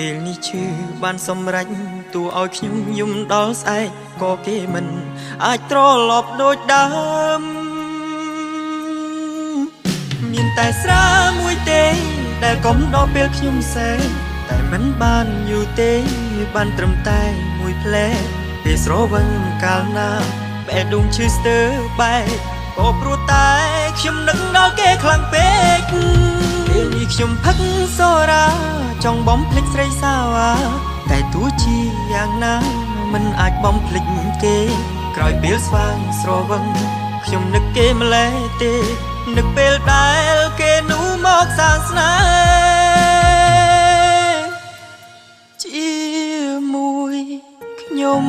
ពេលនេះឈឺបានសម្រេចទូឲ្យខ្ញុំយំដល់ស្អែកក៏គេមិនអាចត្រឡប់ដូចដើមមានតែស្រាមួយទេដែលកុំដល់ពេលខ្ញុំសែតែមិនបានយូរទេបានត្រឹមតែមួយផ្លែពេលស្រវឹងកាលណាបែដងឈឺស្ទើរបែកក៏ព្រោះតែខ្ញុំនឹកដល់គេខ្លាំងពេកពេលនេះខ្ញុំផឹកសូរ៉ាចង់បំភ្លេចស្រីសាវ៉ាតែទោះជាយ៉ាងណាមិនអាចបំភ្លេចគេក្រោយពេលស្វាងស្រវឹងខ្ញុំនឹកគេម្លេះទេនឹកពេលដែលគេនោះមកសាស្នេហ៍ជាមួយខ្ញុំ